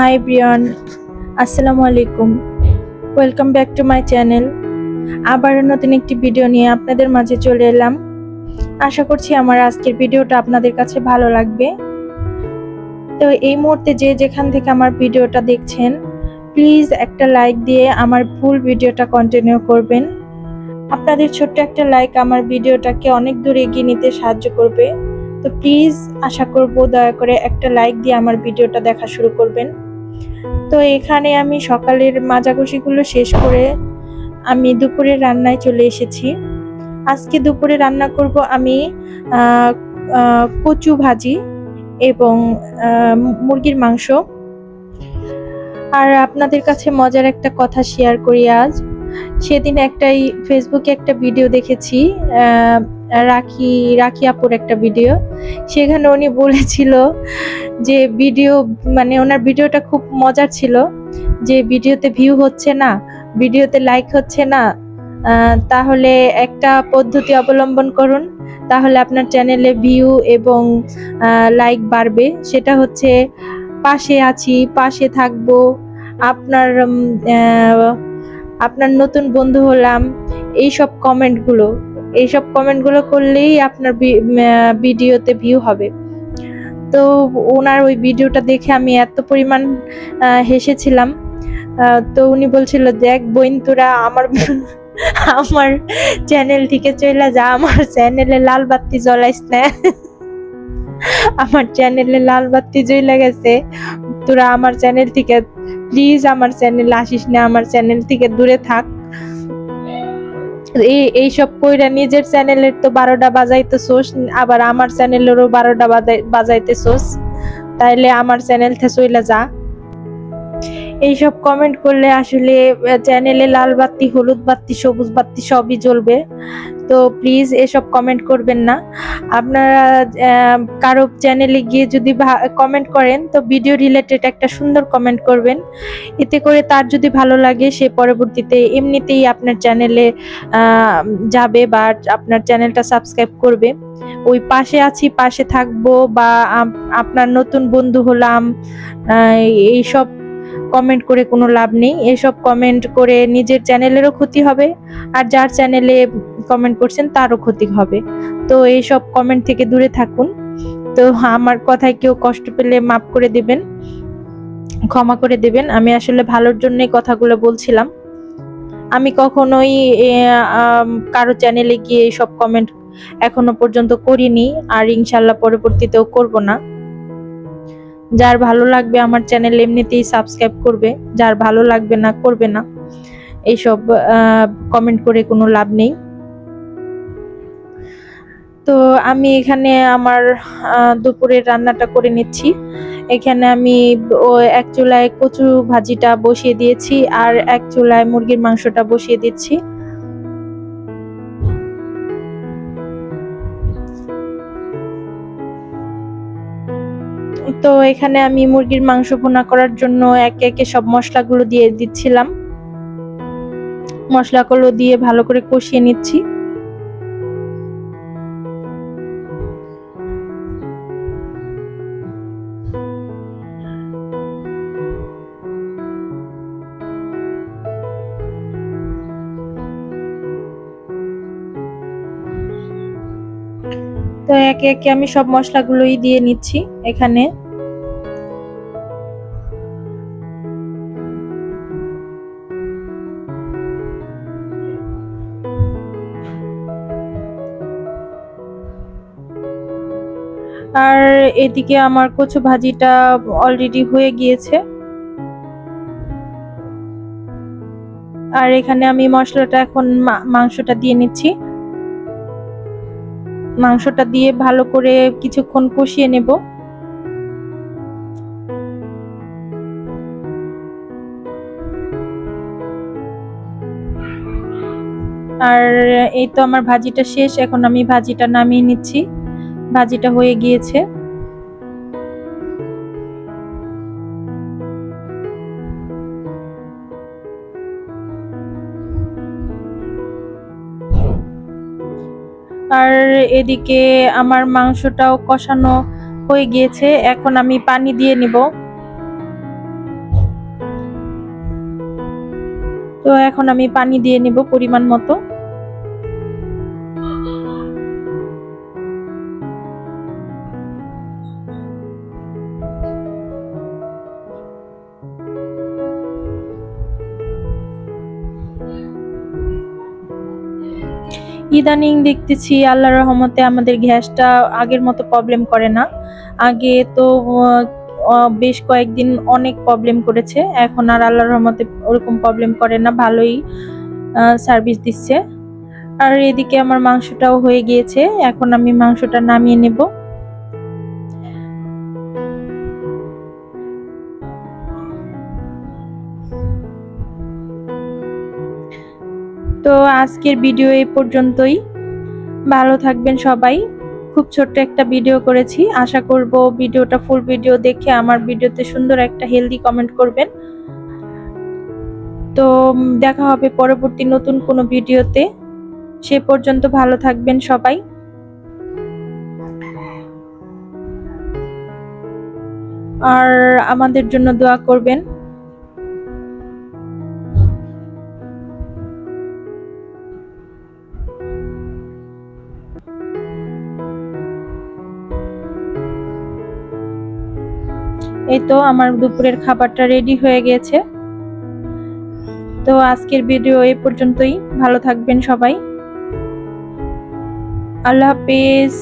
Hi Brian, আসসালামু আলাইকুম। Welcome back to my channel. আবার নতুন একটি ভিডিও নিয়ে আপনাদের মাঝে চলে এলাম। আশা করছি আমার আজকের ভিডিওটা আপনাদের কাছে ভালো লাগবে। তো এই মুহূর্তে যে যেখান থেকে আমার ভিডিওটা দেখছেন, প্লিজ একটা লাইক দিয়ে আমার ফুল ভিডিওটা কন্টিনিউ করবেন। আপনাদের ছোট্ট একটা লাইক আমার ভিডিওটাকে অনেক দূর এগিয়ে নিতে সাহায্য করবে। তো প্লিজ আশা করব দয়া করে একটা লাইক দিয়ে আমার ভিডিওটা দেখা শুরু করবেন। তো এখানে আমি সকালের মাজাগুলো শেষ করে আমি দুপুরে রান্নায় চলে এসেছি। আজকে দুপুরে রান্না করব আমি কচু ভাজি এবং মুরগির মাংস। আর আপনাদের কাছে মজার একটা কথা শেয়ার করি আজ। সেদিন ফেসবুকে একটা ভিডিও দেখেছি, রাখি আপুর একটা ভিডিও। সেখানে উনি বলেছিল যে ওনার ভিডিওটা খুব মজার ছিল, যে ভিডিওতে ভিউ হচ্ছে না, ভিডিওতে লাইক হচ্ছে না, তাহলে একটা পদ্ধতি অবলম্বন করুন, তাহলে আপনার চ্যানেলে ভিউ এবং লাইক বাড়বে। সেটা হচ্ছে পাশে আছি, পাশে থাকবো, আপনার নতুন বন্ধু হলাম, এইসব কমেন্টগুলো করলেই আপনার ভিডিওতে ভিউ হবে। তো ওনার ওই ভিডিওটা দেখে আমি এত পরিমাণ হেসেছিলাম। তো উনি বলছিল, দেখ বোন, তোরা আমার চ্যানেল থেকে চলে যা, আমার চ্যানেলে লাল বাতি জ্বলাইস না। আমার চ্যানেলে লাল বাতি জ্বলে গেছে, তোরা আমার চ্যানেল থেকে প্লিজ আমার চ্যানেলে আসিস না, আমার চ্যানেল থেকে দূরে থাক। এইসব কইরা নিজের চ্যানেলের তো 12টা বাজাইতেছোস, আবার আমার চ্যানেলেরও 12টা বাজাইতেছোস, তাইলে আমার চ্যানেল থেকে চলে যা। এইসব কমেন্ট করলে আসলে চ্যানেলে লাল বাতি, হলুদ বাতি, সবুজ বাতি সবই জ্বলবে। তো প্লিজ এসব কমেন্ট করবেন না। আপনারা কারো চ্যানেলে গিয়ে যদি কমেন্ট করেন, তো ভিডিও রিলেটেড একটা সুন্দর কমেন্ট করবেন। এতে করে তার যদি ভালো লাগে, সে পরবর্তীতে এমনিতেই আপনার চ্যানেলে যাবে বা আপনার চ্যানেলটা সাবস্ক্রাইব করবে। ওই পাশে আছি, পাশে থাকবো, বা আপনার নতুন বন্ধু হলাম, এইসব কমেন্ট করে কোনো লাভ নেই। এসব কমেন্ট করে নিজের চ্যানেলেরও ক্ষতি হবে, আর যার চ্যানেলে কমেন্ট করছেন তারও ক্ষতি হবে। তো এইসব কমেন্ট থেকে দূরে থাকুন। তো আমার কথায় কেউ কষ্ট পেলে মাফ করে দিবেন, ক্ষমা করে দিবেন। আমি আসলে ভালোর জন্যই কথাগুলো বলছিলাম। আমি কখনোই কারো চ্যানেলে গিয়ে এইসব কমেন্ট এখনো পর্যন্ত করিনি, আর ইনশাল্লাহ পরবর্তীতেও করব না। যার ভালো লাগবে আমার চ্যানেল এমনিতেই সাবস্ক্রাইব করবে, যার ভালো লাগবে না করবে না। এইসব কমেন্ট করে কোনো লাভ নেই। তো আমি এখানে আমার দুপুরের রান্নাটা করে নিচ্ছি। এখানে আমি এক চুলায় কচু ভাজিটা বসিয়ে দিয়েছি, আর এক চুলায় মুরগির মাংসটা বসিয়ে দিচ্ছি। তো এখানে আমি মুরগির মাংস ভুনা করার জন্য একে একে সব মশলাগুলো দিয়ে দিচ্ছিলাম। মশলাগুলো দিয়ে ভালো করে কষিয়ে নিচ্ছি। তো একে একে আমি সব মশলাগুলোই দিয়ে নিচ্ছি এখানে। আর এদিকে আমার কচু ভাজিটা অলরেডি হয়ে গিয়েছে। আর এখানে আমি মশলাটা এখন মাংসটা দিয়ে নিচ্ছি। মাংসটা দিয়ে ভালো করে কিছুক্ষণ কষিয়ে নেব। আর এই তো আমার ভাজিটা শেষ, এখন আমি ভাজিটা নামিয়ে নিচ্ছি। ভাজিটা হয়ে গিয়েছে। আর এদিকে আমার মাংসটাও কষানো হয়ে গিয়েছে, এখন আমি পানি দিয়ে নিব। তো এখন আমি পানি দিয়ে নিব পরিমাণ মতো। ইদানিং দেখতেছি আল্লাহর রহমতে আমাদের গ্যাসটা আগের মতো প্রবলেম করে না। আগে তো বেশ কয়েকদিন অনেক প্রবলেম করেছে, এখন আর আল্লাহর রহমতে ওরকম প্রবলেম করে না, ভালোই সার্ভিস দিচ্ছে। আর এদিকে আমার মাংসটাও হয়ে গিয়েছে, এখন আমি মাংসটা নামিয়ে নেব। তো আজকের ভিডিও এই পর্যন্তই। ভালো থাকবেন সবাই। খুব ছোট্ট একটা ভিডিও করেছি, আশা করব ভিডিওটা ফুল ভিডিও দেখে আমার ভিডিওতে সুন্দর একটা হেলদি কমেন্ট করবেন। তো দেখা হবে পরবর্তী নতুন কোনো ভিডিওতে। সে পর্যন্ত ভালো থাকবেন সবাই, আর আমাদের জন্য দোয়া করবেন। এই তো আমার দুপুরের খাবারটা রেডি হয়ে গেছে। তো আজকের ভিডিও এই পর্যন্তই। ভালো থাকবেন সবাই। আল্লাহ হাফেজ।